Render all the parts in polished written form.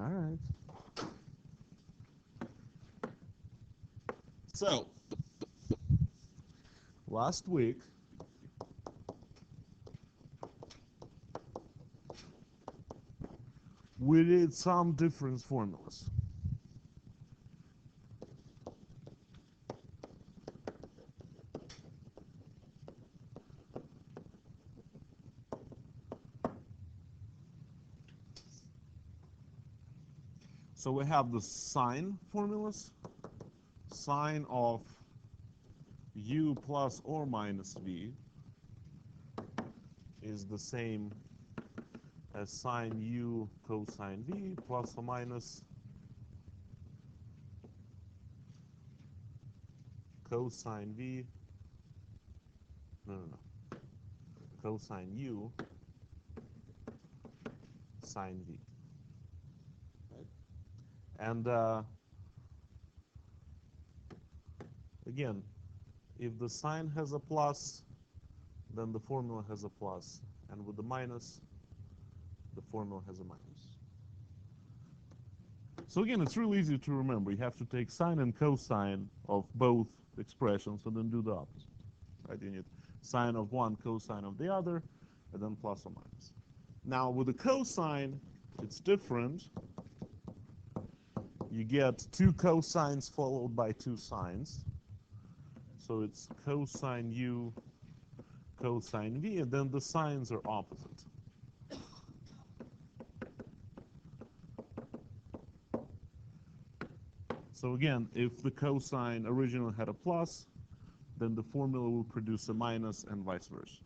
All right. So, last week, we did some difference formulas. So we have the sine formulas. Sine of u plus or minus v is the same as sine u cosine v plus or minus cosine v, no, cosine u sine v. Right? And again, if the sine has a plus, then the formula has a plus. And with the minus, the formula has a minus. So again, it's really easy to remember. You have to take sine and cosine of both expressions and then do the opposite. Right? You need sine of one, cosine of the other, and then plus or minus. Now with the cosine, it's different. You get two cosines followed by two sines. So it's cosine u cosine v, and then the signs are opposite. So again, if the cosine originally had a plus, then the formula will produce a minus and vice versa.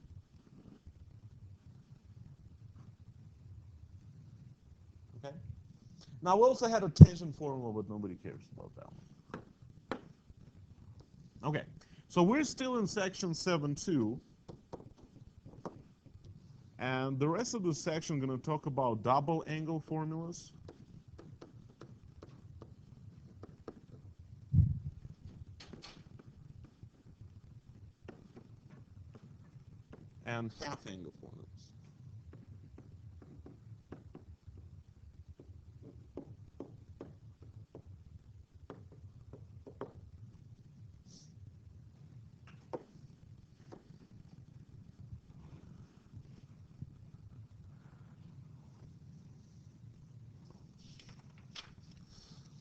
Okay? Now we also had a tangent formula, but nobody cares about that one. Okay, so we're still in section 7.2. And the rest of the section, I'm going to talk about double angle formulas. And half angle formulas.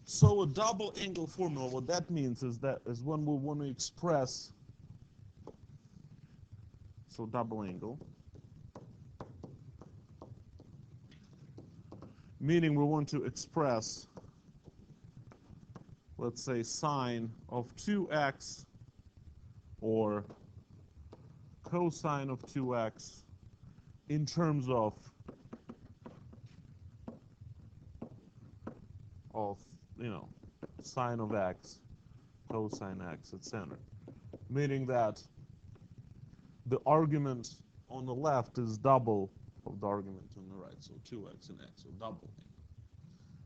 So a double angle formula, what that means is that is when we want to express, so double angle, meaning we want to express, let's say, sine of 2x or cosine of 2x in terms of sine of x, cosine x, etc. Meaning that the argument on the left is double of the argument on the right, so 2x and x, so double.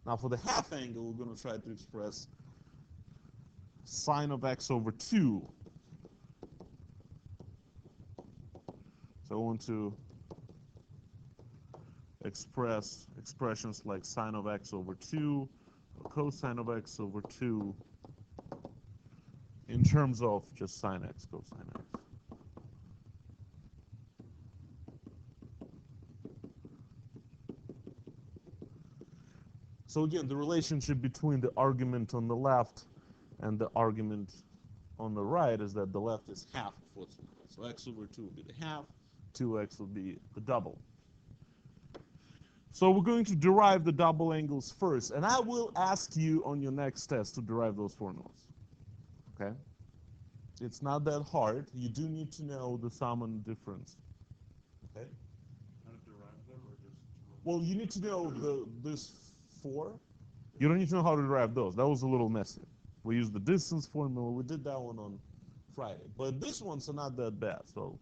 Now for the half angle, we're going to try to express sine of x over 2. So I want to express expressions like sine of x over 2, or cosine of x over 2 in terms of just sine x, cosine x. So again, the relationship between the argument on the left and the argument on the right is that the left is half of what's on the right. So x over 2 will be the half, 2x will be the double. So we're going to derive the double angles first, and I will ask you on your next test to derive those formulas. Okay? It's not that hard. You do need to know the sum and difference. Okay? How to derive them, or just? Well, you need to know this 4. You don't need to know how to derive those. That was a little messy. We used the distance formula. We did that one on Friday. But this one's not that bad. So,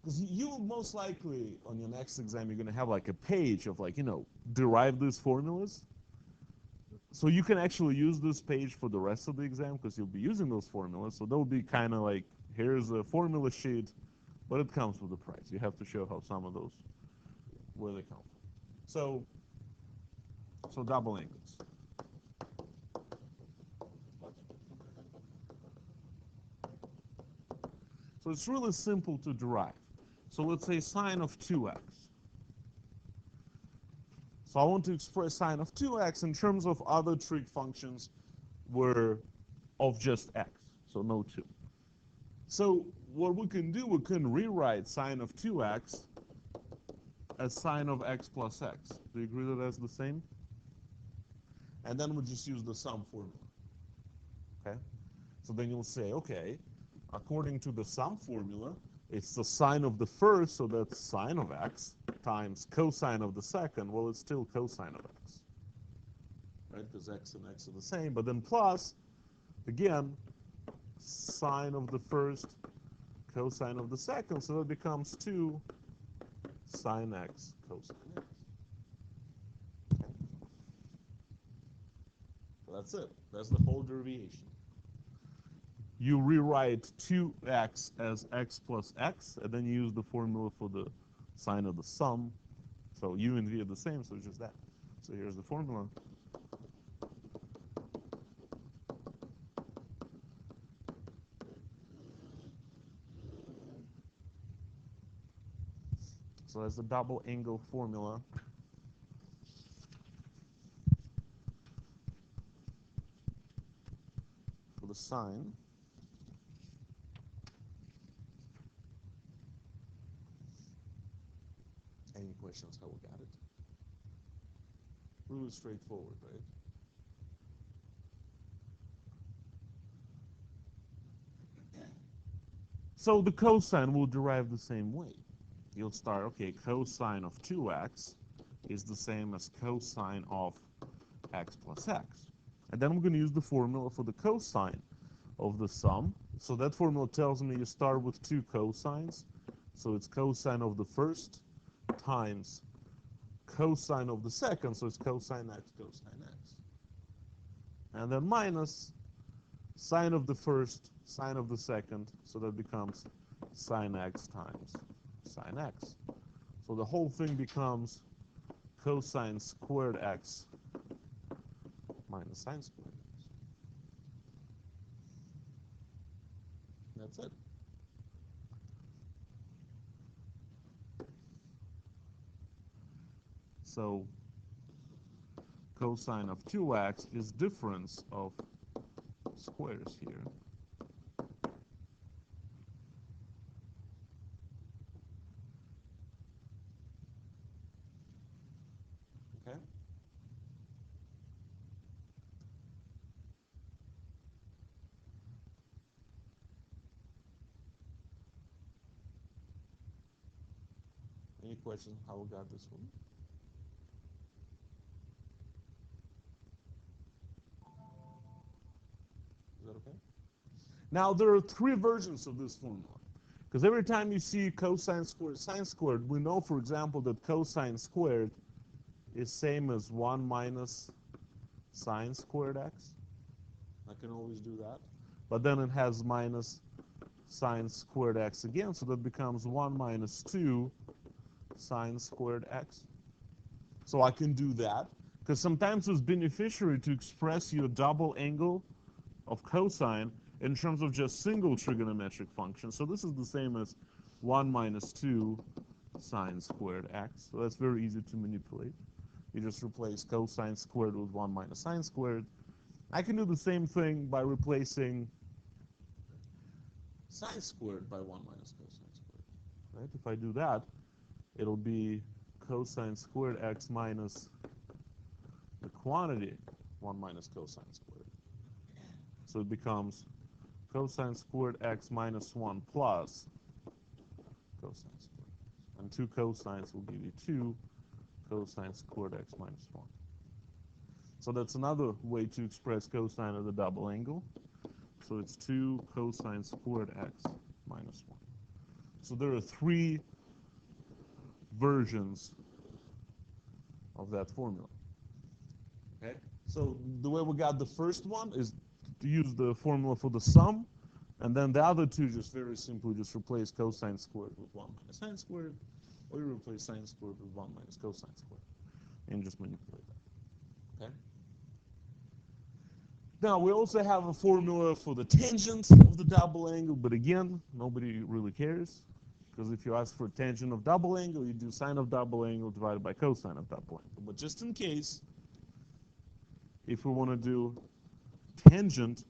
because you most likely on your next exam, you're going to have like a page of like, derive these formulas. So you can actually use this page for the rest of the exam because you'll be using those formulas. So they'll be kind of like, here's a formula sheet, but it comes with a price. You have to show how some of those, where they come from. So So double angles. So it's really simple to derive. So let's say sine of 2x. So I want to express sine of 2x in terms of other trig functions were of just x, so no 2. So what we can do, we can rewrite sine of 2x as sine of x plus x. Do you agree that that's the same? And then we just use the sum formula. Okay? So then you'll say, okay, according to the sum formula, it's the sine of the first, so that's sine of x, times cosine of the second. Well, it's still cosine of x, right? Because x and x are the same. But then plus, again, sine of the first, cosine of the second, so that becomes 2 sine x cosine x. So that's it. That's the whole derivation. You rewrite 2x as x plus x, and then you use the formula for the sign of the sum. So u and v are the same, so it's just that. So here's the formula. So that's the double angle formula. For the sine. Any questions how we got it? Really straightforward, right? So the cosine will derive the same way. You'll start, okay, cosine of 2x is the same as cosine of x plus x. And then we're going to use the formula for the cosine of the sum. So that formula tells me you start with 2 cosines. So it's cosine of the first times cosine of the second. So it's cosine x, cosine x. And then minus sine of the first, sine of the second. So that becomes sine x times sine x. So the whole thing becomes cosine squared x minus sine squared x. That's it. So cosine of 2x is difference of squares here. Okay? Any questions how we got this one? Is that okay? Now, there are 3 versions of this formula. Because every time you see cosine squared, sine squared, we know, for example, that cosine squared is same as 1 minus sine squared x. I can always do that. But then it has minus sine squared x again, so that becomes 1 minus 2 sine squared x. So I can do that, because sometimes it's beneficiary to express your double angle of cosine in terms of just single trigonometric functions. So this is the same as 1 minus 2 sine squared x. So that's very easy to manipulate. You just replace cosine squared with 1 minus sine squared. I can do the same thing by replacing sine squared by 1 minus cosine squared. Right? If I do that, it'll be cosine squared x minus the quantity 1 minus cosine squared. So it becomes cosine squared x minus 1 plus cosine squared. And 2 cosines will give you 2 cosine squared x minus 1. So that's another way to express cosine of the double angle. So it's 2 cosine squared x minus 1. So there are 3 versions of that formula. Okay? So the way we got the first one is to use the formula for the sum, and then the other 2 just very simply just replace cosine squared with 1 minus sine squared, or you replace sine squared with 1 minus cosine squared, and just manipulate that. Okay. Now we also have a formula for the tangent of the double angle, but again, nobody really cares, because if you ask for tangent of double angle, you do sine of double angle divided by cosine of double angle. But just in case, if we want to do tangent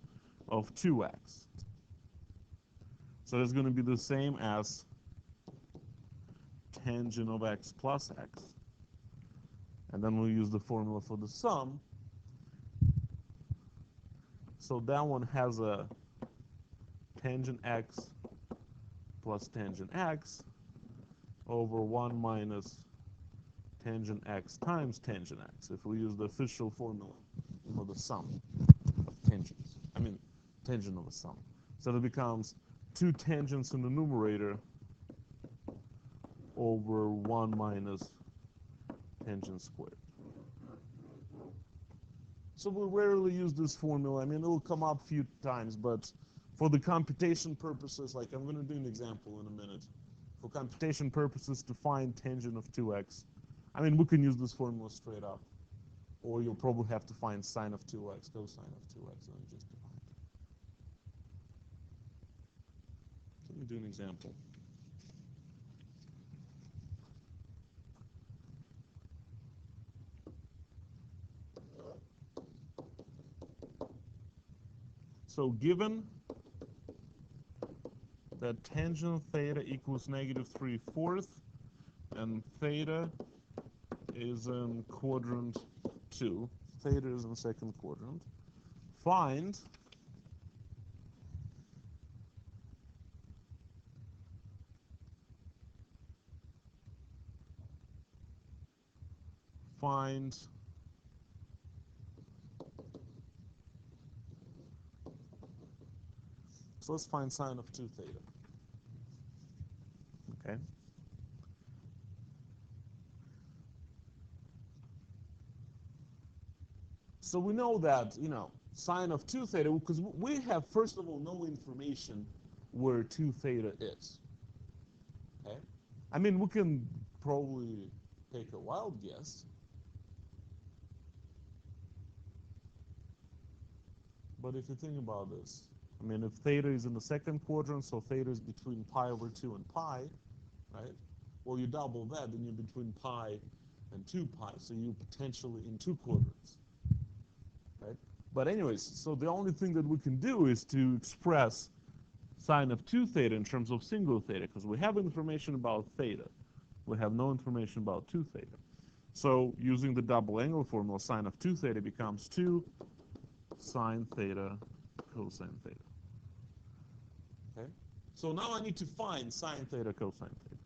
of 2x, so it's going to be the same as tangent of x plus x. And then we'll use the formula for the sum. So that one has a tangent x plus tangent x over 1 minus tangent x times tangent x, if we use the official formula for the sum of tangents. I mean, tangent of a sum. So it becomes 2 tangents in the numerator over 1 minus tangent squared. So we rarely use this formula. I mean, it will come up a few times, but for the computation purposes, like I'm going to do an example in a minute. For computation purposes, to find tangent of 2x, I mean, we can use this formula straight up. Or you'll probably have to find sine of 2x, cosine of 2x, and just divide. Let me do an example. So given that tangent theta equals negative 3/4, and theta is in quadrant 2, theta is in second quadrant, find so let's find sine of 2 theta. Okay. So we know that, sine of 2 theta, because we have, first of all, no information where 2 theta is. Okay? I mean, we can probably take a wild guess. But if you think about this, I mean, if theta is in the second quadrant, so theta is between pi over 2 and pi, right? Well, you double that, then you're between pi and 2 pi, so you're potentially in 2 quadrants, right? But anyways, so the only thing that we can do is to express sine of 2 theta in terms of single theta, because we have information about theta. We have no information about 2 theta. So using the double angle formula, sine of 2 theta becomes 2 sine theta cosine theta. Okay? So now I need to find sine theta cosine theta.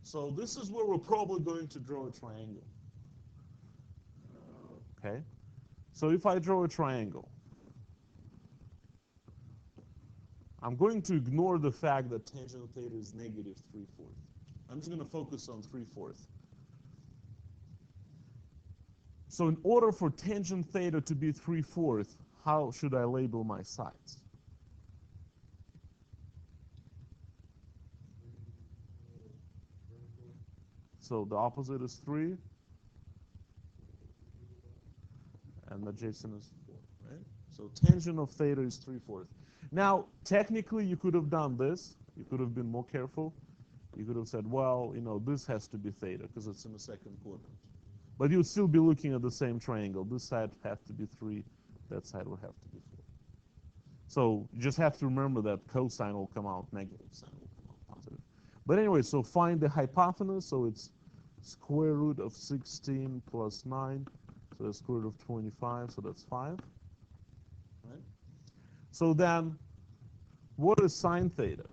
So this is where we're probably going to draw a triangle. Okay? So if I draw a triangle, I'm going to ignore the fact that tangent of theta is negative 3/4. I'm just going to focus on 3/4. So in order for tangent theta to be 3/4, how should I label my sides? So the opposite is 3, and adjacent is 4, right? So tangent of theta is 3/4. Now, technically, you could have done this. You could have been more careful. You could have said, well, this has to be theta because it's in the second quadrant. But you'll still be looking at the same triangle. This side has to be 3. That side will have to be 4. So you just have to remember that cosine will come out negative, sine will come out positive. But anyway, so find the hypotenuse. So it's square root of 16 plus 9. So that's square root of 25. So that's 5. Right? So then, what is sine theta?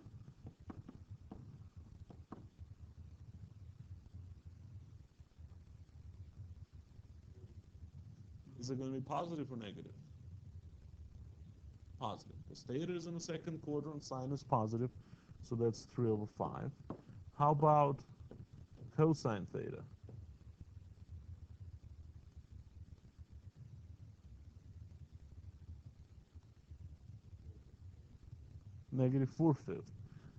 Is it going to be positive or negative? Positive. Because theta is in the second quadrant, sine is positive, so that's 3/5. How about cosine theta? Negative 4/5.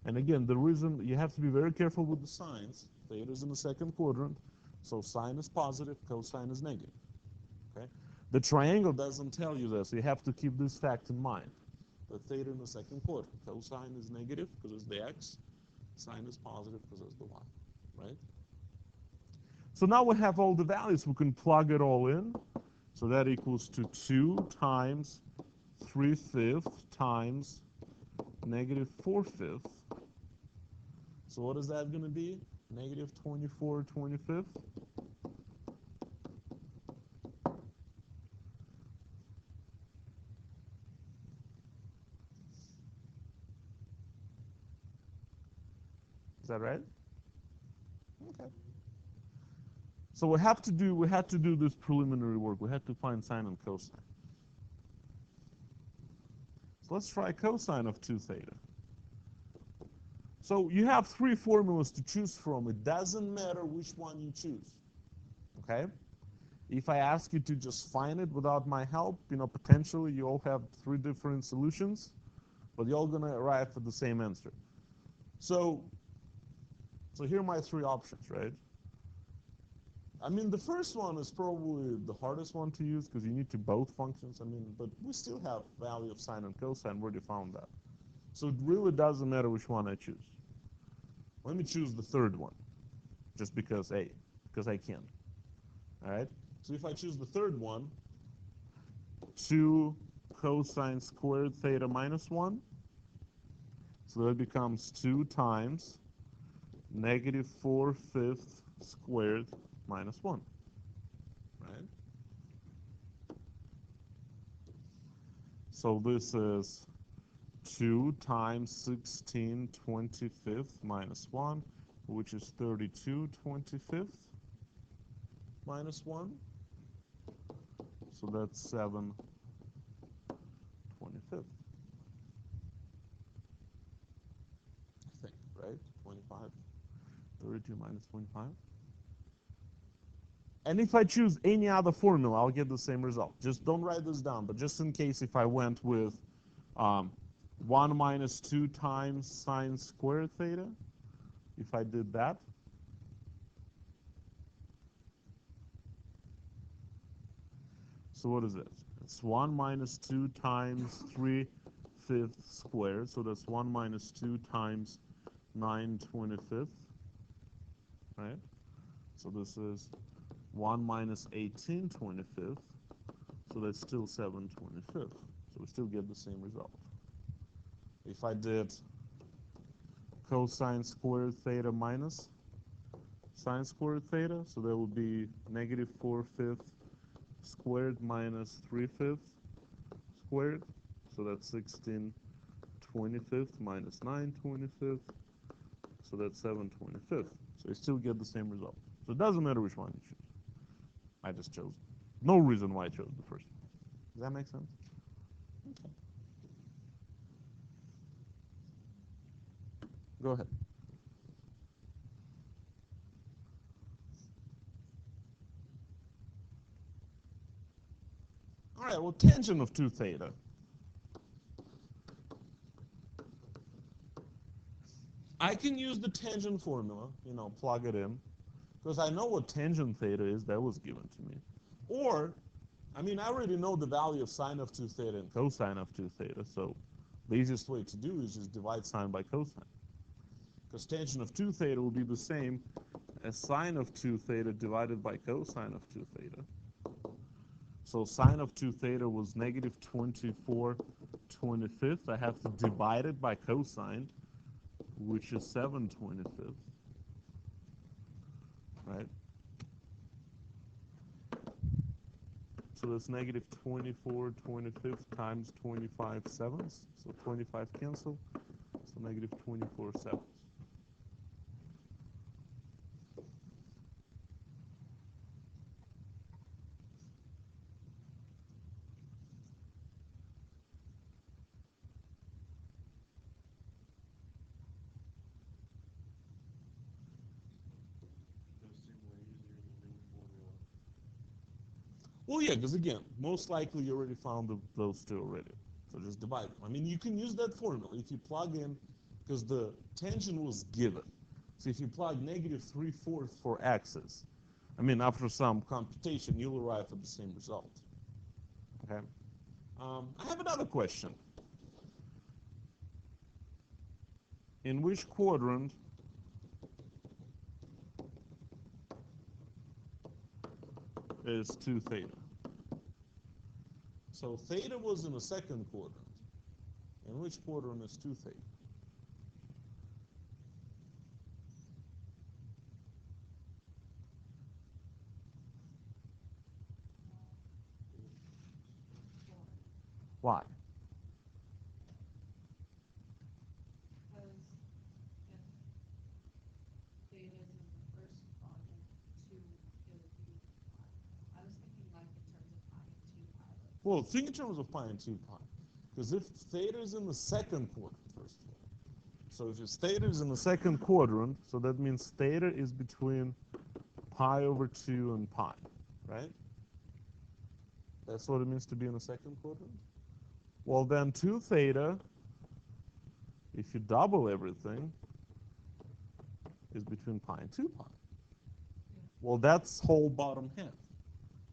And again, the reason you have to be very careful with the signs, theta is in the second quadrant, so sine is positive, cosine is negative. Okay? The triangle doesn't tell you this. You have to keep this fact in mind. The theta in the second quarter. Cosine is negative because it's the x. Sine is positive because it's the y. Right? So now we have all the values. We can plug it all in. So that equals to 2 times 3/5 times negative 4/5. So what is that going to be? Negative 24/25. Is that right? Okay. So we had to do this preliminary work. We had to find sine and cosine. So let's try cosine of 2 theta. So you have 3 formulas to choose from. It doesn't matter which one you choose. Okay? If I ask you to just find it without my help, potentially you all have 3 different solutions, but you're all going to arrive at the same answer. So here are my 3 options, right? I mean, the first one is probably the hardest one to use because you need to both functions. But we still have value of sine and cosine. Where do you found that? So it really doesn't matter which one I choose. Let me choose the third one, just because I can. All right? So if I choose the third one, 2 cosine squared theta minus 1. So that becomes 2 times negative 4/5 squared minus 1. Right? So this is 2 times 16/25 minus 1, which is 32/25 minus 1. So that's 7/25. I think, right? 25. 32 minus 25. And if I choose any other formula, I'll get the same result. Just don't write this down, but just in case if I went with 1 minus 2 times sine squared theta, if I did that, so what is it? It's 1 minus 2 times 3/5 squared, so that's 1 minus 2 times 9/25, right? So this is 1 minus 18/25, so that's still 7/25. So we still get the same result. If I did cosine squared theta minus sine squared theta, so that would be negative 4/5 squared minus 3/5 squared, so that's 16/25 minus 9/25, so that's 7/25. So you still get the same result. So it doesn't matter which one you choose. I just chose. No reason why I chose the first one. Does that make sense? Okay. Go ahead. All right, well, tangent of 2 theta. I can use the tangent formula, plug it in, because I know what tangent theta is. That was given to me. Or, I already know the value of sine of 2 theta and cosine of 2 theta, so the easiest way to do is just divide sine by cosine. Because tangent of 2 theta will be the same as sine of 2 theta divided by cosine of 2 theta. So sine of 2 theta was negative 24/25. I have to divide it by cosine, which is 7/25. Right? So that's negative 24/25 times 25/7. So 25 cancel. So negative 24/7. Those seem way easier than the main formula. Well, yeah, because again, most likely you already found those 2 already. So just divide them. You can use that formula if you plug in, because the tangent was given. So if you plug negative 3/4 for x's, I mean, after some computation, you'll arrive at the same result. Okay. I have another question. In which quadrant is 2 theta? So theta was in the second quadrant. In which quadrant is 2 theta? Why? Well, think in terms of pi and 2 pi. Because if theta is in the second quadrant, first of all. So if theta is in the second quadrant, so that means theta is between pi over 2 and pi, right? That's what it means to be in the second quadrant? Well, then 2 theta, if you double everything, is between pi and 2 pi. Well, that's whole bottom half.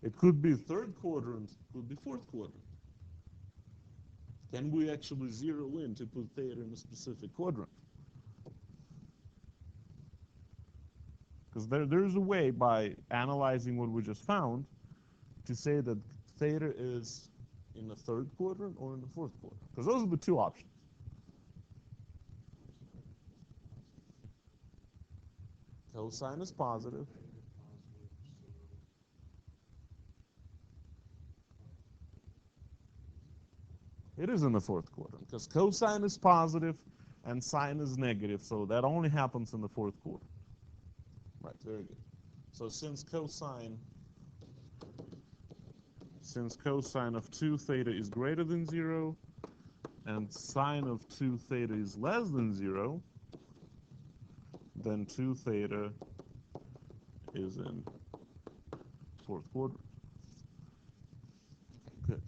It could be third quadrant, could be fourth quadrant. Can we actually zero in to put theta in a specific quadrant? Because there's a way by analyzing what we just found to say that theta is in the third quadrant or in the fourth quadrant. Because those are the two options. Cosine is positive. It is in the fourth quadrant because cosine is positive and sine is negative, so that only happens in the fourth quadrant. Right, very good. So since cosine of 2 theta is greater than 0 and sine of 2 theta is less than 0, then 2 theta is in fourth quadrant. Good.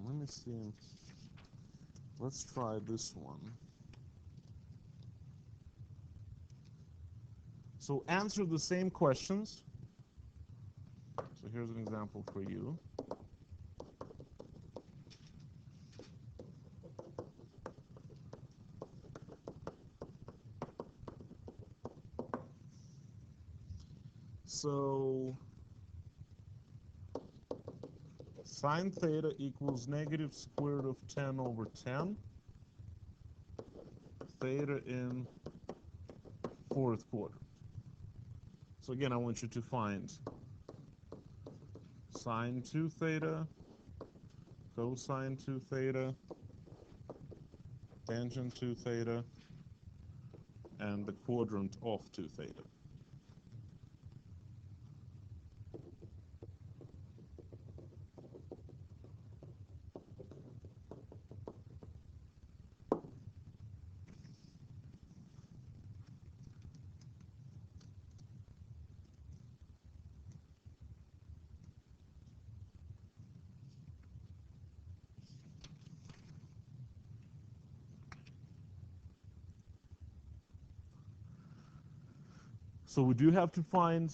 Let me see. Let's try this one. So answer the same questions. So here's an example for you. So sine theta equals negative square root of 10 over 10. Theta in fourth quadrant. So again, I want you to find sine 2 theta, cosine 2 theta, tangent 2 theta, and the quadrant of 2 theta. So we do have to find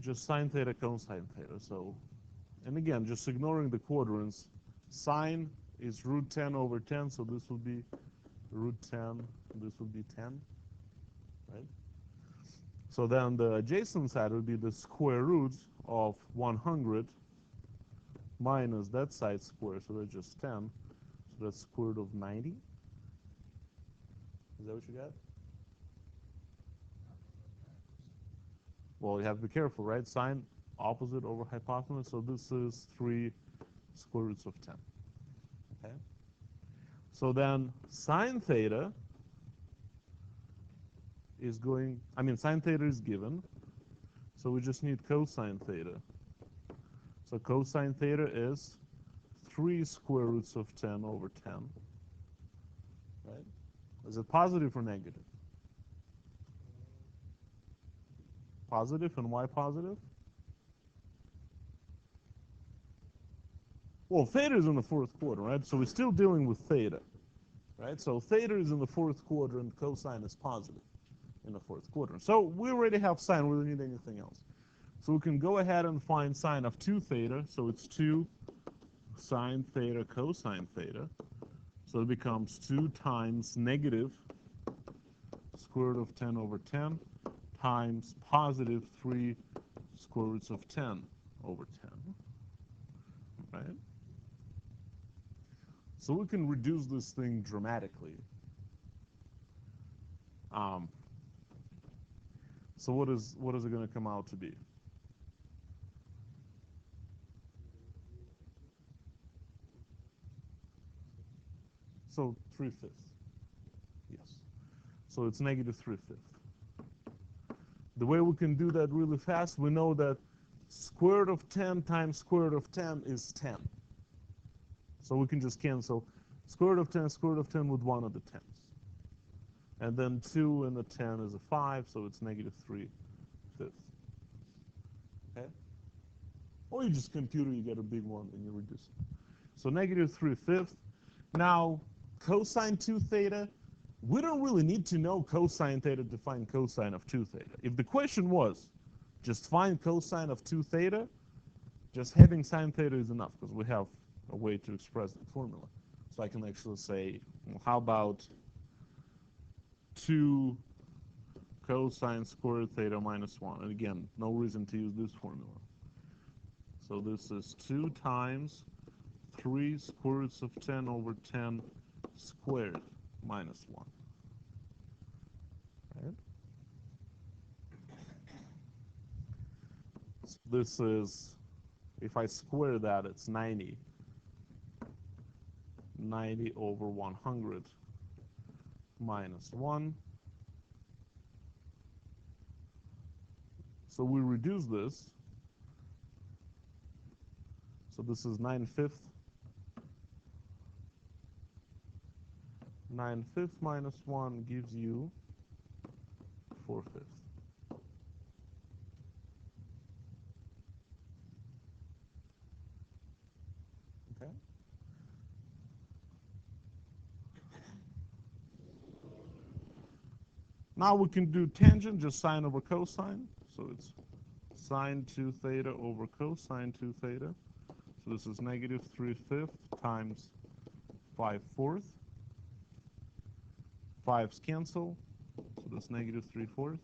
just sine theta, cosine theta. So, and again, just ignoring the quadrants, sine is root 10 over 10, so this will be root 10, this will be 10, right? So then the adjacent side would be the square root of 100 minus that side square, so that's just 10. So that's square root of 90. Is that what you got? Well, you have to be careful, right? Sine opposite over hypotenuse, so this is 3 square roots of 10. Okay? So then sine theta is going, sine theta is given, so we just need cosine theta. So cosine theta is 3 square roots of 10 over 10. right? Is it positive or negative? Positive, and why positive? Well, theta is in the fourth quarter, right? So we're still dealing with theta, right? So theta is in the fourth quarter and cosine is positive in the fourth quarter. So we already have sine, we don't need anything else. So we can go ahead and find sine of 2 theta. So it's 2 sine theta cosine theta. So it becomes 2 times negative square root of 10 over 10 times positive 3 square roots of 10 over 10, right? So we can reduce this thing dramatically. So what is it going to come out to be? So 3/5. Yes. So it's negative 3/5. The way we can do that really fast, we know that square root of 10 times square root of 10 is 10. So we can just cancel square root of 10, square root of 10 with one of the 10s. And then 2 and the 10 is a 5, so it's negative 3/5. Okay? Or you just compute it, you get a big one, and you reduce it. So negative 3/5. Now, cosine 2 theta, we don't really need to know cosine theta to find cosine of 2 theta. If the question was, just find cosine of 2 theta, just having sine theta is enough, because we have a way to express the formula. So I can actually say, well, how about 2 cosine squared theta minus 1? And again, no reason to use this formula. So this is 2 times 3 square roots of 10 over 10 squared minus 1. Right? So this is, if I square that, it's 90. 90 over 100 minus 1. So we reduce this. So this is 9/5. 9/5 minus 1 gives you 4/5. Okay? Now we can do tangent, just sine over cosine. So it's sine 2 theta over cosine 2 theta. So this is negative 3/5 times 5/4. 5's cancel. So that's negative 3/4.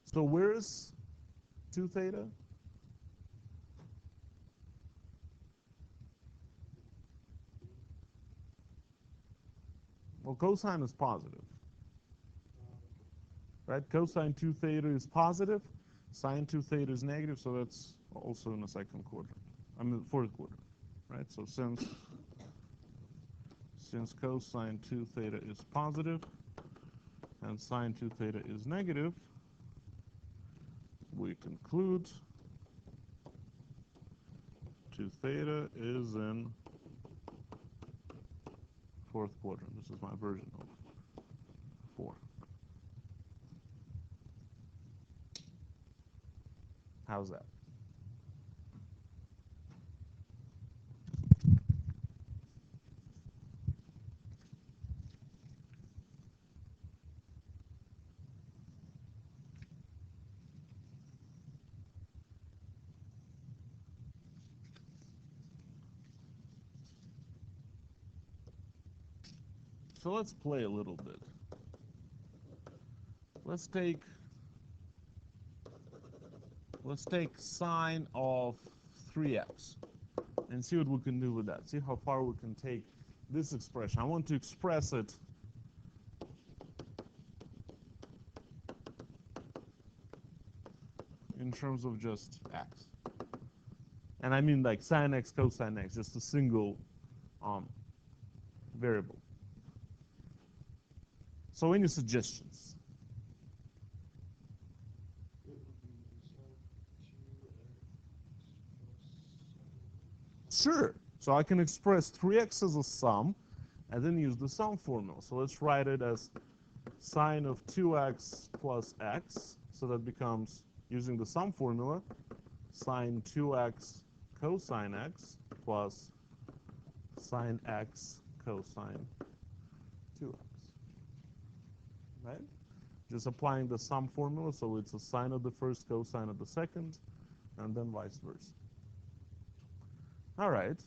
So where's 2 theta? Well, cosine is positive, right? Cosine 2 theta is positive, sine 2 theta is negative, so that's also in the second quarter. I mean, fourth quarter, right? So since cosine 2 theta is positive and sine 2 theta is negative, we conclude 2 theta is in fourth quarter. This is my version of 4. How's that? So let's play a little bit. Let's take sine of 3x and see what we can do with that. See how far we can take this expression. I want to express it in terms of just x. And I mean like sine x, cosine x, just a single variable. So any suggestions? Sure. So I can express 3x as a sum and then use the sum formula. So let's write it as sine of 2x plus x. So that becomes, using the sum formula, sine 2x cosine x plus sine x cosine 2x. Right? Just applying the sum formula, so it's a sine of the first, cosine of the second, and then vice versa. All right.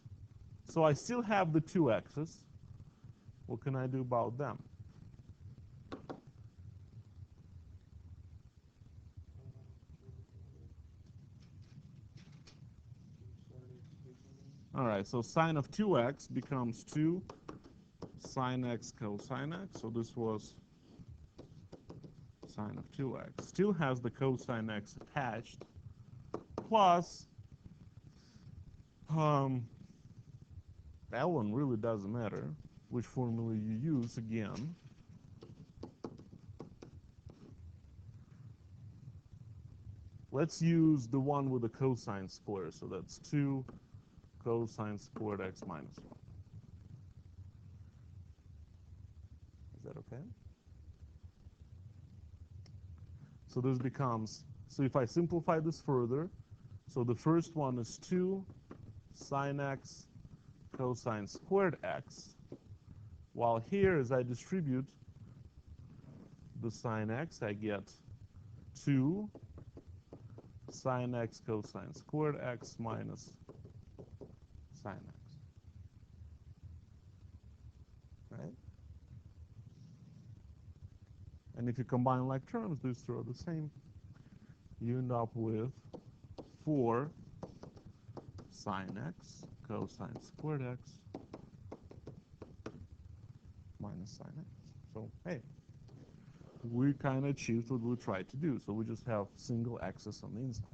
So I still have the two x's. What can I do about them? All right, so sine of 2x becomes 2 sine x cosine x. So this was sine of 2x. Still has the cosine x attached, plus, that one really doesn't matter which formula you use again. Let's use the one with the cosine square. So that's 2 cosine squared x minus 1. Is that okay? So this becomes, so if I simplify this further, so the first one is 2 sine x cosine squared x, while here as I distribute the sine x, I get 2 sine x cosine squared x minus sine x. Right? And if you combine like terms, these two are the same. You end up with 4 sine x cosine squared x minus sine x. So, hey, we kind of achieved what we tried to do. So we just have single x's on the inside.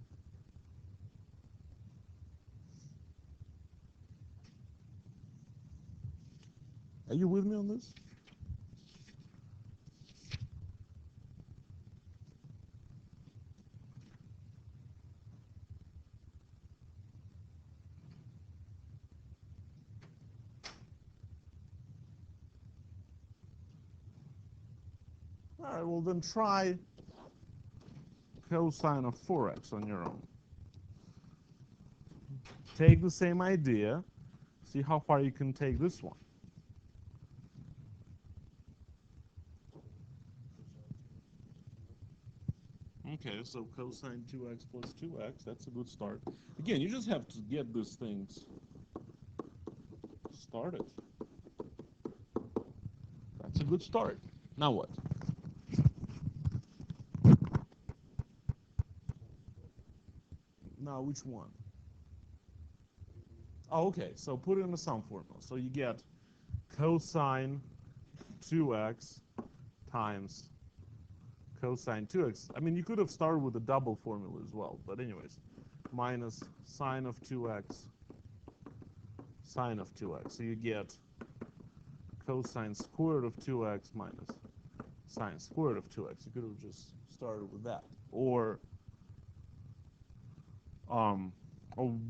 Are you with me on this? All right, well then try cosine of 4x on your own. Take the same idea, see how far you can take this one. Okay, so cosine 2x plus 2x, that's a good start. Again, you just have to get these things started. That's a good start. Now what? Now which one? Oh, okay, so put it in the sum formula. So you get cosine 2x times cosine 2x. I mean, you could have started with a double formula as well, but anyways, minus sine of 2x sine of 2x. So you get cosine squared of 2x minus sine squared of 2x. You could have just started with that. Or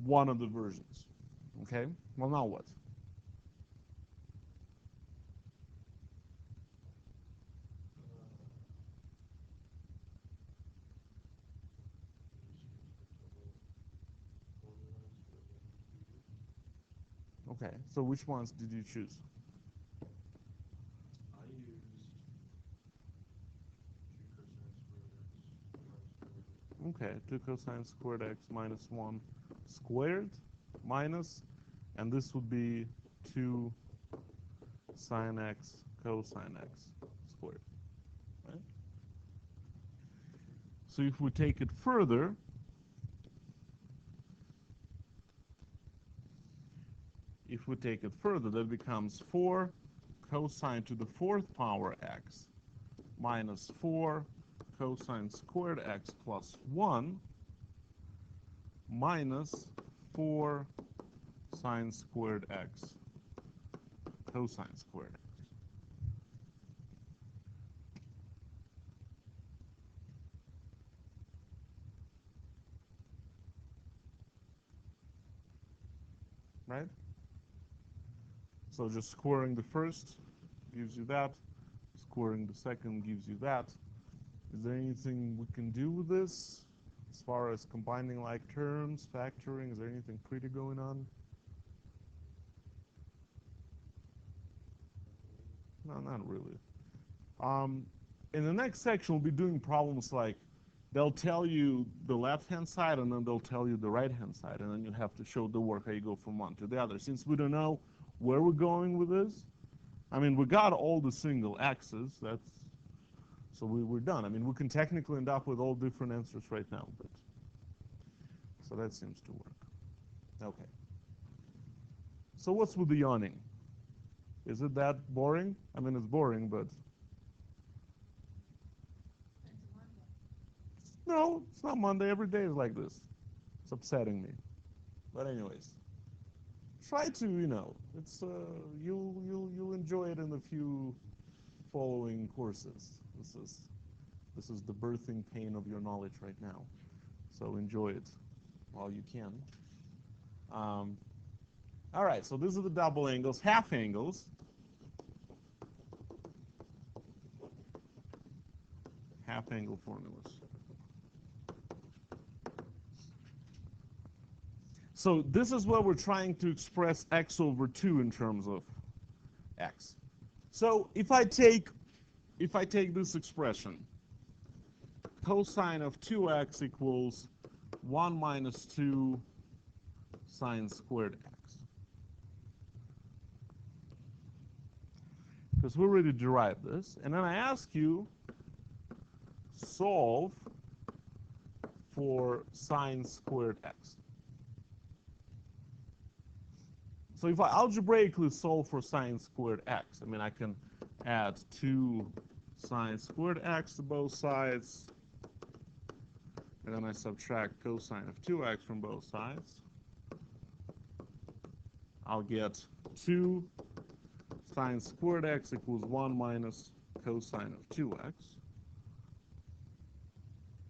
one of the versions. Okay? Well, now what? Okay, so which ones did you choose? I used 2 cosine squared x minus 1 Okay, 2 cosine squared x minus 1 squared minus, and this would be 2 sine x cosine x squared. Right? So if we take it further, that becomes 4 cosine to the 4th power x minus 4 cosine squared x plus 1 minus 4 sine squared x cosine squared x. right? So just squaring the first gives you that. Squaring the second gives you that. Is there anything we can do with this? As far as combining like terms, factoring, is there anything pretty going on? No, not really. In the next section, we'll be doing problems like they'll tell you the left-hand side, and then they'll tell you the right-hand side, and then you have to show the work how you go from one to the other. Since we don't know where we're going with this, I mean, we got all the single x's. So we're done. I mean, we can technically end up with all different answers right now, but so that seems to work. Okay. So what's with the yawning? Is it that boring? I mean, it's boring, but no, it's not Monday. Every day is like this. It's upsetting me. But anyways, try to, it's you'll enjoy it in a few following courses. This is the birthing pain of your knowledge right now. So enjoy it while you can. All right, so these are the double angles, half angles. Half angle formulas. So this is where we're trying to express x over 2 in terms of x. So if I take this expression, cosine of 2x equals 1 minus 2 sine squared x. Because we already derived this. And then I ask you, solve for sine squared x. So if I algebraically solve for sine squared x, I mean, I can add 2 sine squared x to both sides, and then I subtract cosine of 2x from both sides. I'll get 2 sine squared x equals 1 minus cosine of 2x.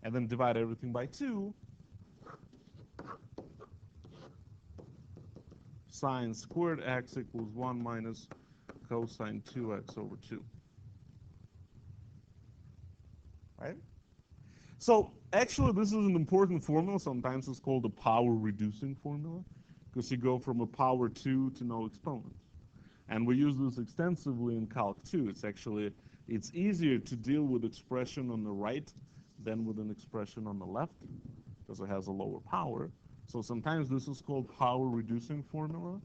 And then divide everything by 2. Sine squared x equals 1 minus cosine 2x over 2. Right? So actually, this is an important formula. Sometimes it's called a power reducing formula, because you go from a power 2 to no exponent. And we use this extensively in Calc 2. It's easier to deal with expression on the right than with an expression on the left, because it has a lower power. So sometimes this is called power reducing formula.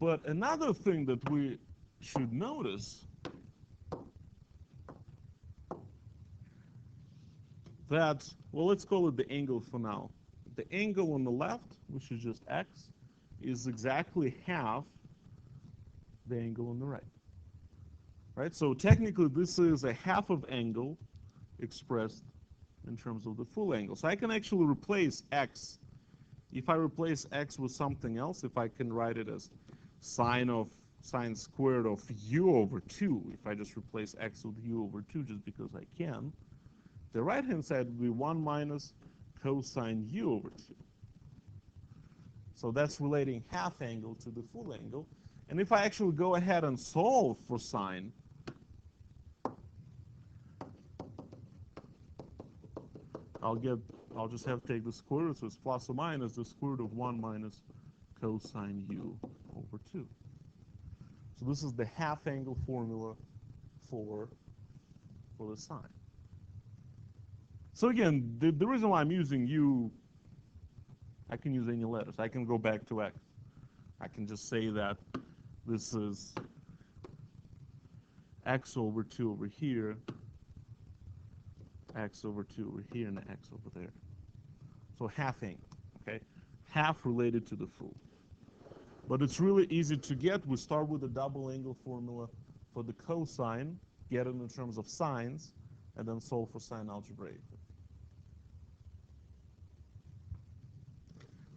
But another thing that we should notice, that, well, let's call it the angle for now. The angle on the left, which is just x, is exactly half the angle on the right. Right? So technically, this is a half of angle expressed in terms of the full angle. So I can actually replace x. If I replace x with something else, if I can write it as sine squared of u over 2, if I just replace x with u over 2 just because I can, the right-hand side would be 1 minus cosine u over 2. So that's relating half angle to the full angle. And if I actually go ahead and solve for sine, I'll just have to take the square root, so it's plus or minus the square root of 1 minus cosine u over 2. So this is the half angle formula for the sine. So again, the reason why I'm using u, I can use any letters. I can go back to x. I can just say that this is x over 2 over here, x over 2 over here, and x over there. So half angle, okay? Half related to the full. But it's really easy to get. We start with the double angle formula for the cosine, get it in terms of sines, and then solve for sine algebraically.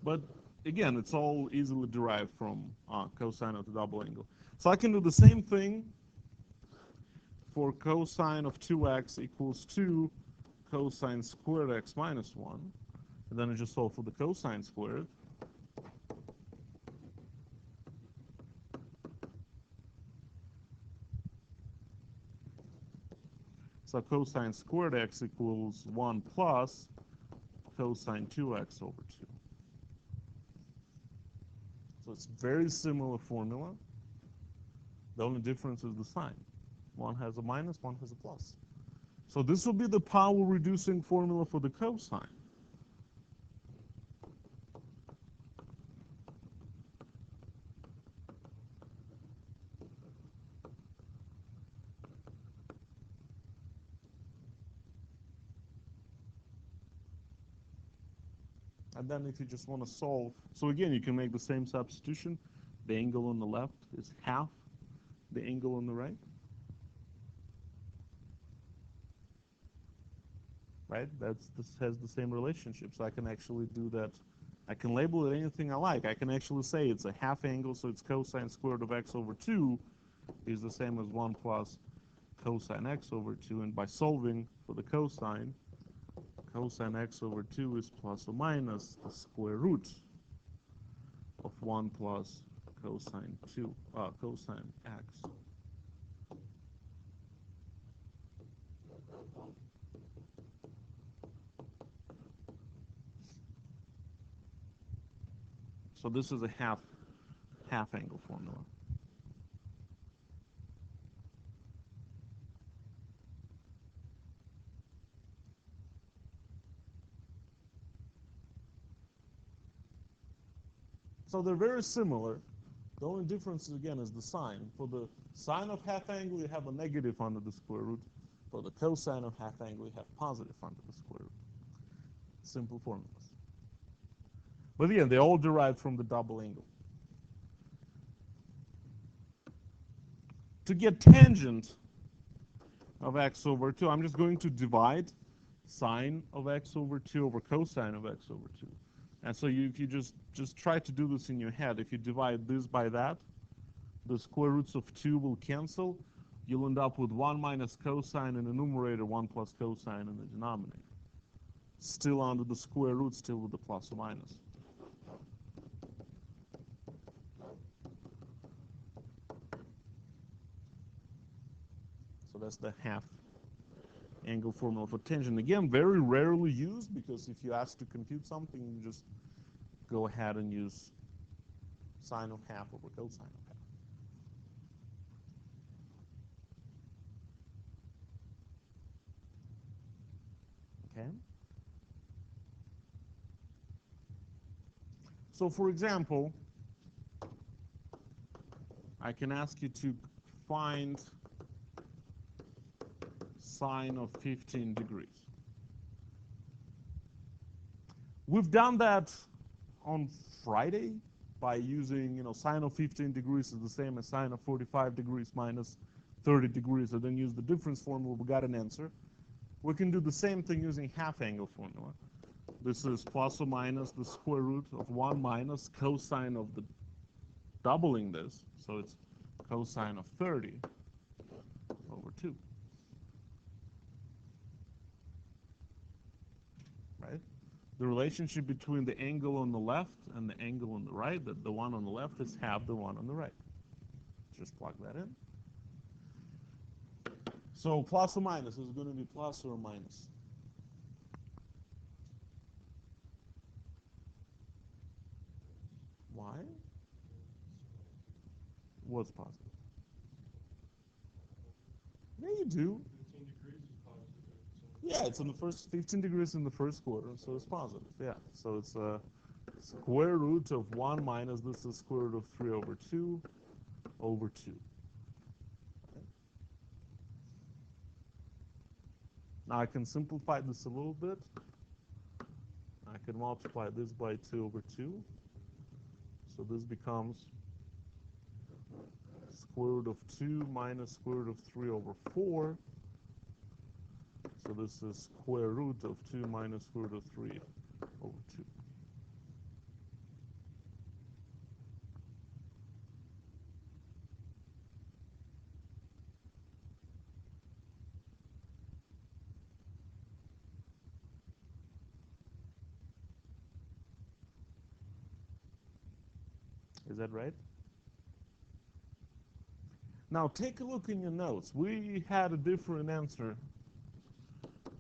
But again, it's all easily derived from cosine of the double angle. So I can do the same thing for cosine of 2x equals 2 cosine squared x minus 1. And then I just solve for the cosine squared. So cosine squared x equals 1 plus cosine 2x over 2. So it's very similar formula. The only difference is the sign. One has a minus, one has a plus. So this will be the power reducing formula for the cosine. And then if you just want to solve, so again, you can make the same substitution. The angle on the left is half the angle on the right. Right? This has the same relationship. So I can actually do that. I can label it anything I like. I can actually say it's a half angle, so it's cosine squared of x over 2 is the same as 1 plus cosine x over 2. And by solving for the cosine x over 2 is plus or minus the square root of 1 plus cosine x. So this is a half angle formula. So they're very similar. The only difference, again, is the sign. For the sine of half angle, you have a negative under the square root. For the cosine of half angle, you have positive under the square root. Simple formulas. But again, they all derive from the double angle. To get tangent of x over 2, I'm just going to divide sine of x over 2 over cosine of x over 2. And so if you just try to do this in your head, if you divide this by that, the square roots of 2 will cancel. You'll end up with 1 minus cosine in the numerator, 1 plus cosine in the denominator. Still under the square root, still with the plus or minus. So that's the half angle formula for tangent. Again, very rarely used, because if you ask to compute something, you just go ahead and use sine of half over cosine of half. Okay? So for example, I can ask you to find sine of 15 degrees. We've done that on Friday by using, sine of 15 degrees is the same as sine of 45 degrees minus 30 degrees, and then use the difference formula, we got an answer. We can do the same thing using half angle formula. This is plus or minus the square root of 1 minus cosine of the doubling this, so it's cosine of 30 over 2. Right? The relationship between the angle on the left and the angle on the right, that the one on the left is half the one on the right. Just plug that in. So plus or minus is going to be plus or minus. Why? What's positive? Yeah, you do. 15 degrees is positive. Yeah, it's in the first 15 degrees in the first quarter, so it's positive. Yeah, so it's a square root of 1 minus this is square root of 3 over 2 over 2. Okay. Now I can simplify this a little bit. I can multiply this by 2 over 2. So this becomes square root of 2 minus square root of 3 over 4. So this is square root of 2 minus square root of 3 over 2. Is that right? Now take a look in your notes. We had a different answer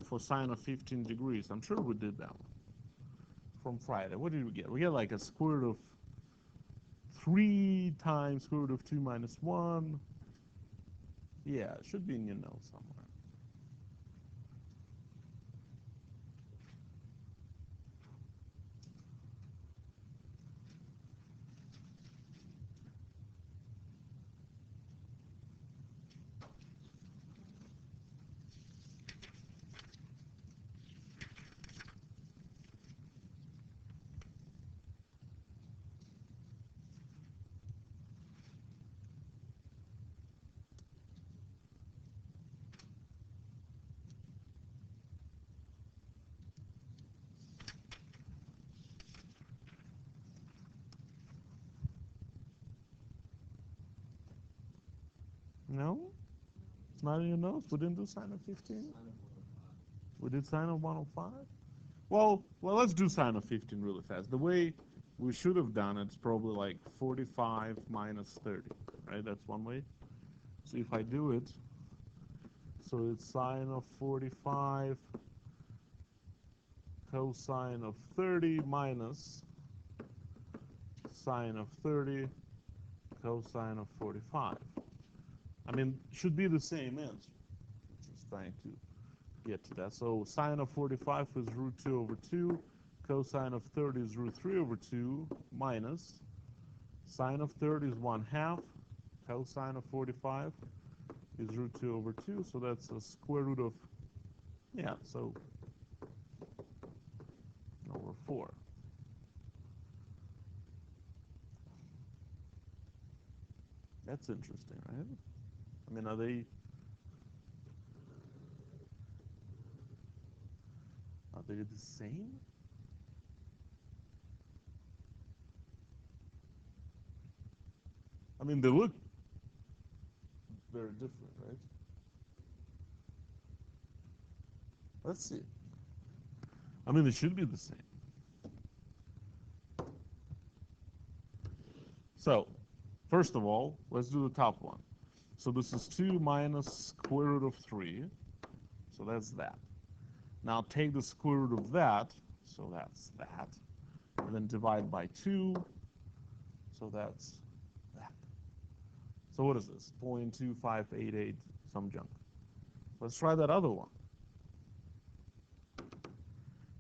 for sine of 15 degrees. I'm sure we did that one from Friday. What did we get? We get like a square root of 3 times square root of 2 minus 1. Yeah, it should be in your notes somewhere. No? It's not in your notes? We didn't do sine of 15? We did sine of 105? Well, let's do sine of 15 really fast. The way we should have done it is probably like 45 minus 30, right? That's one way. So if I do it, so it's sine of 45 cosine of 30 minus sine of 30 cosine of 45. I mean, should be the same answer. Just trying to get to that. So sine of 45 is root 2 over 2. Cosine of 30 is root 3 over 2 minus sine of 30 is 1/2. Cosine of 45 is root 2 over 2. So that's a square root of, yeah, so over 4. That's interesting, right? I mean, are they the same? I mean, they look very different, right? Let's see. I mean, they should be the same. So, first of all, let's do the top one. So this is 2 minus square root of 3. So that's that. Now take the square root of that. So that's that. And then divide by 2. So that's that. So what is this? 0.2588 some junk. Let's try that other one.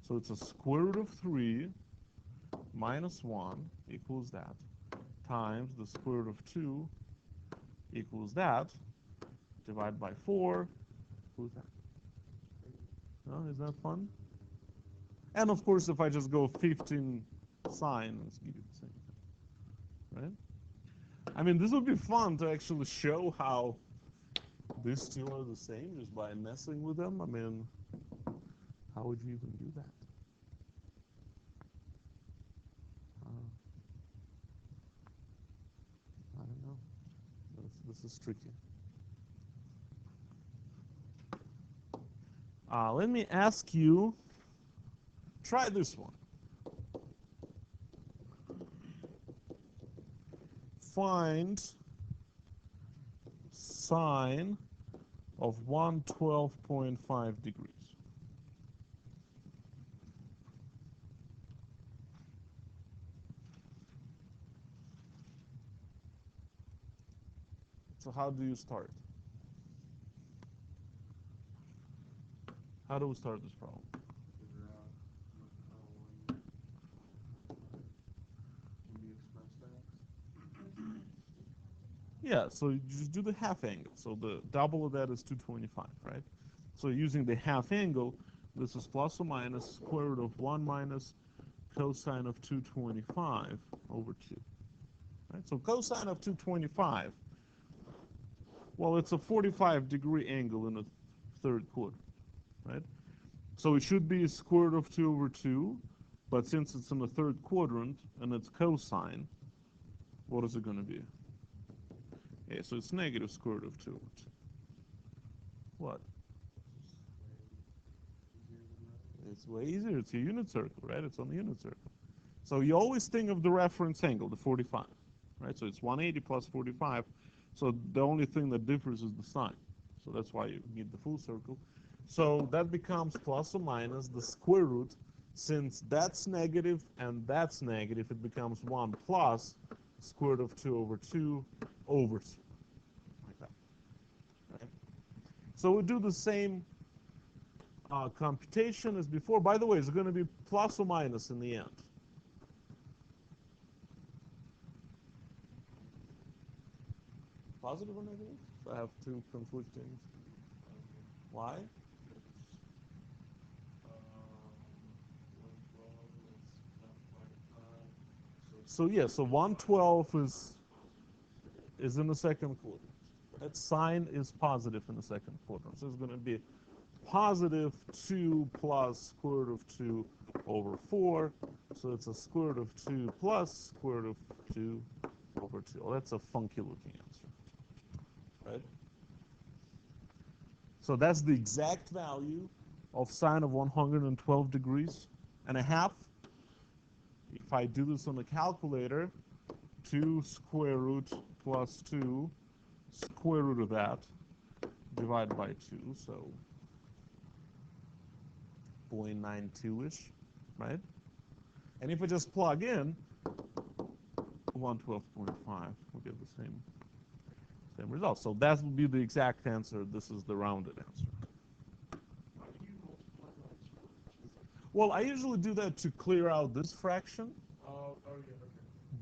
So it's a square root of 3 minus 1 equals that, times the square root of 2 equals that, divide by 4 equals that. Oh, is that fun? And of course, if I just go 15 sine, let's give you the same thing, right? I mean, this would be fun to actually show how these two are the same just by messing with them. I mean, how would you even do that? I don't know. This is tricky. Let me ask you, try this one. Find sine of 112.5 degrees. So how do you start? How do we start this problem? Figure out how can be expressed as. Yeah, so you just do the half angle. So the double of that is 225, right? So using the half angle, this is plus or minus square root of 1 minus cosine of 225 over 2. Right? So cosine of 225, well, it's a 45-degree angle in the third quadrant, right? So it should be square root of 2 over 2, but since it's in the third quadrant and it's cosine, what is it going to be? Yeah, so it's negative square root of 2 over 2. What? It's way easier. It's a unit circle, right? It's on the unit circle. So you always think of the reference angle, the 45. right? So it's 180 plus 45. So the only thing that differs is the sign. So that's why you need the full circle. So that becomes plus or minus the square root. Since that's negative and that's negative, it becomes 1 plus square root of 2 over 2 over 2. Like that. Right? So we do the same computation as before. By the way, it's going to be plus or minus in the end. Positive or negative? So I have two conflicting. Why? 112 is So yeah, so 112 is in the second quarter. That sign is positive in the second quarter. So it's going to be positive 2 plus square root of 2 over 4. So it's a square root of 2 plus square root of 2 over 2. Oh, that's a funky looking answer. Right? So that's the exact value of sine of 112 degrees and a half. If I do this on the calculator, 2 square root plus 2 square root of that divided by 2, so 0.92-ish, right? And if I just plug in 112.5, we'll get the same result. So that will be the exact answer. This is the rounded answer. Well, I usually do that to clear out this fraction. Oh, yeah, okay.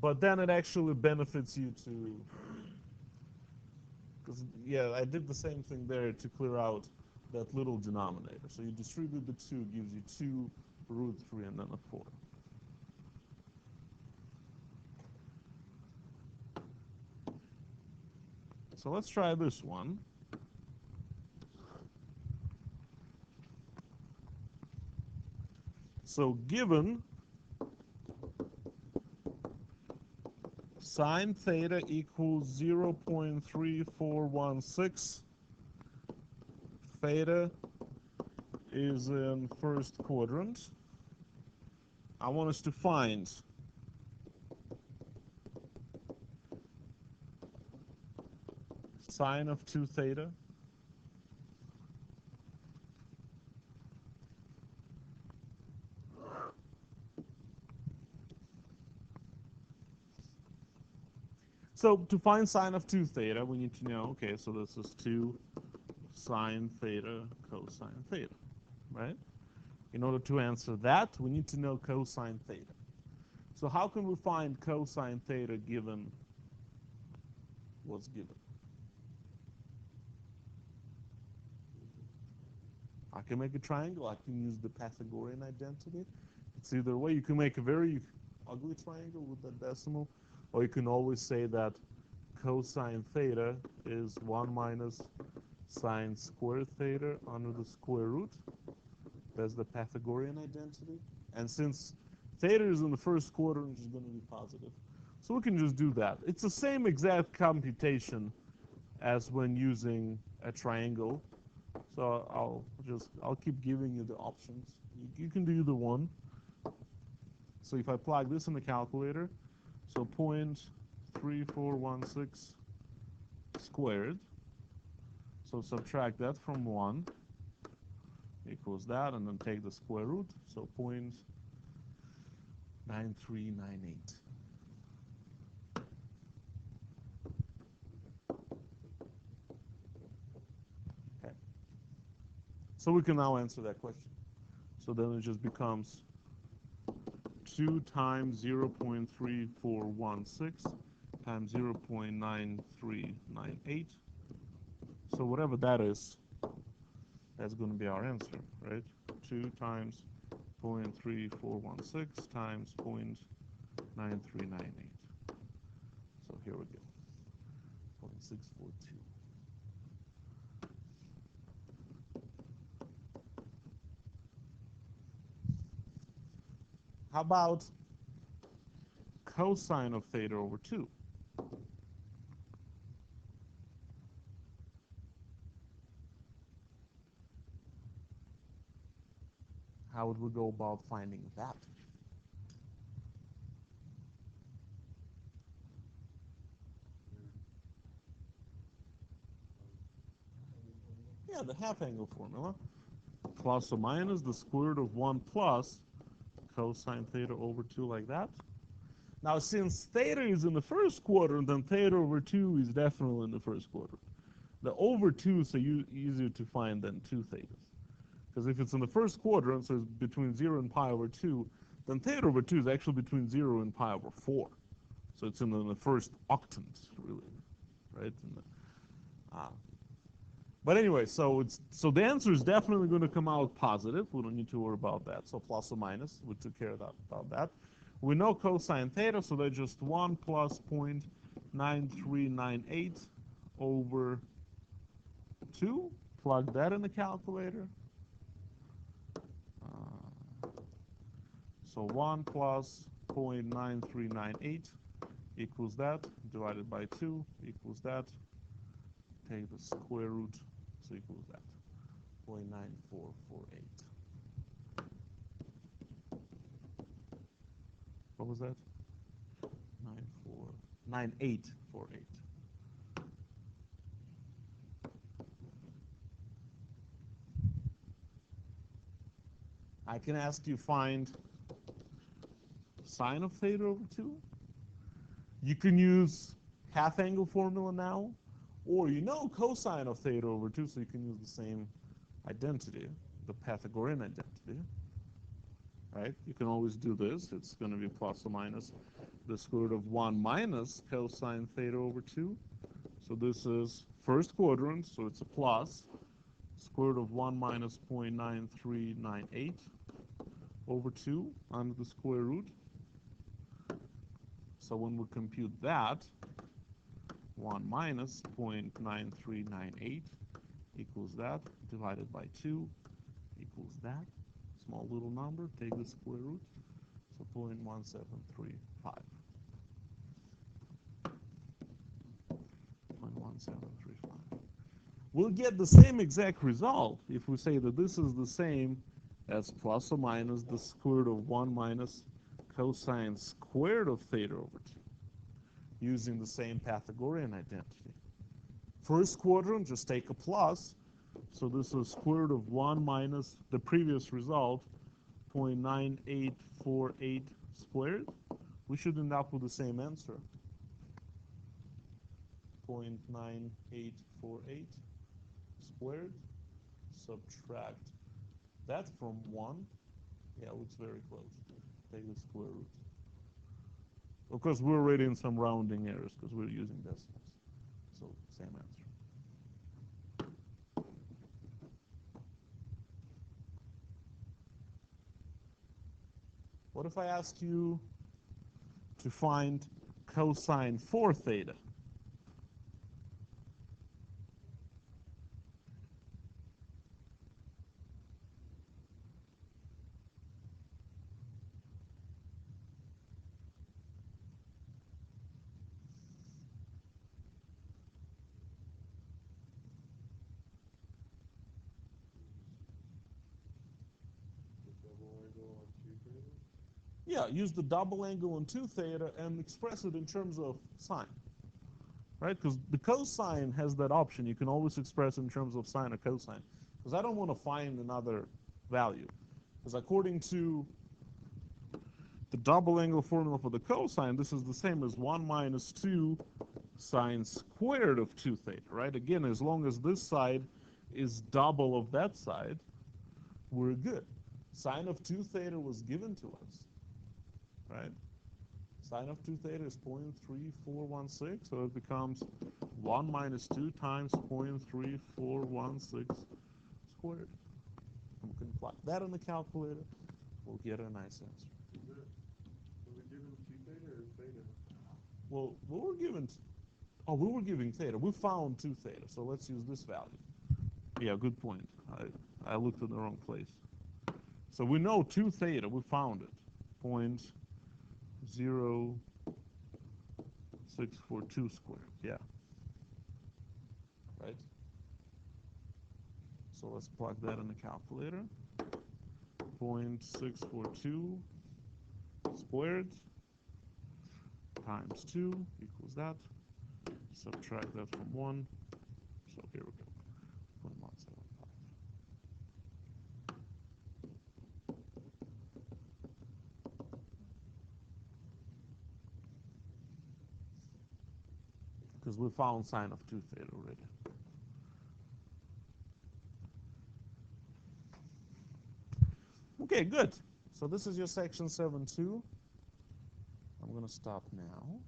But then it actually benefits you to, because, yeah, I did the same thing there to clear out that little denominator. So you distribute the 2, gives you 2 root 3 and then a 4. So let's try this one. So given sine theta equals 0.3416, theta is in first quadrant. I want us to find sine of 2 theta. So to find sine of 2 theta, we need to know, okay, so this is 2 sine theta cosine theta, right? In order to answer that, we need to know cosine theta. So how can we find cosine theta given what's given? I can make a triangle. I can use the Pythagorean identity. It's either way. You can make a very ugly triangle with that decimal, or you can always say that cosine theta is 1 minus sine squared theta under the square root. That's the Pythagorean identity. And since theta is in the first quadrant, it's going to be positive. So we can just do that. It's the same exact computation as when using a triangle. So I'll keep giving you the options. You can do either one. So if I plug this in the calculator, so 0.3416 squared. So subtract that from 1 equals that, and then take the square root. So 0.9398. Okay. So we can now answer that question. So then it just becomes 2 times 0.3416 times 0.9398. So whatever that is, that's going to be our answer, right? 2 times 0.3416 times 0.9398. So here we go, 0.642. How about cosine of theta over 2? How would we go about finding that? Yeah, the half angle formula. Plus or minus the square root of 1 plus cosine theta over 2 like that. Now, since theta is in the first quadrant, then theta over 2 is definitely in the first quadrant. The over 2 is so easier to find than 2 thetas. Because if it's in the first quadrant, so it's between 0 and pi over 2, then theta over 2 is actually between 0 and pi over 4. So it's in the first octant, really, right? But anyway, so the answer is definitely going to come out positive. We don't need to worry about that. So plus or minus, we took care of about that. We know cosine theta, so that's just 1 plus 0.9398 over 2. Plug that in the calculator. So 1 plus 0.9398 equals that, divided by 2 equals that. Take the square root, so equals that, 0.9448. What was that? 9848. I can ask you find sine of theta over 2. You can use half angle formula now, or you know cosine of theta over 2, so you can use the same identity, the Pythagorean identity. Right? You can always do this. It's going to be plus or minus the square root of 1 minus cosine theta over 2. So this is first quadrant, so it's a plus. Square root of 1 minus 0.9398 over 2 under the square root. So when we compute that, 1 minus 0.9398 equals that, divided by 2 equals that. Small little number, take the square root, so 0.1735. 0.1735. We'll get the same exact result if we say that this is the same as plus or minus the square root of 1 minus cosine squared of theta over 2, using the same Pythagorean identity. First quadrant, just take a plus. So this is square root of 1 minus the previous result, 0.9848 squared. We should end up with the same answer. 0.9848 squared. Subtract that from 1. Yeah, it looks very close. Take the square root. Of course, we're already in some rounding errors because we're using decimals. So, same answer. What if I ask you to find cosine 4 theta? Yeah, use the double angle on 2 theta and express it in terms of sine. Right? Because the cosine has that option. You can always express it in terms of sine or cosine. Because I don't want to find another value. Because according to the double angle formula for the cosine, this is the same as 1 minus 2 sine squared of 2 theta. Right? Again, as long as this side is double of that side, we're good. Sine of 2 theta was given to us. Right? Sine of 2 theta is 0.3416, so it becomes 1 minus 2 times 0.3416 squared. And we can plug that in the calculator. We'll get a nice answer. Were we given 2 theta or theta? Well, we were given theta. We found 2 theta, so let's use this value. Yeah, good point. I looked in the wrong place. So we know 2 theta. We found it. 0.0642 squared. Yeah. Right? So let's plug that in the calculator. 0.642 squared times 2 equals that. Subtract that from 1. So here we go. 0.175. Because we found sine of 2 theta already. Okay, good. So this is your section 7.2. I'm going to stop now.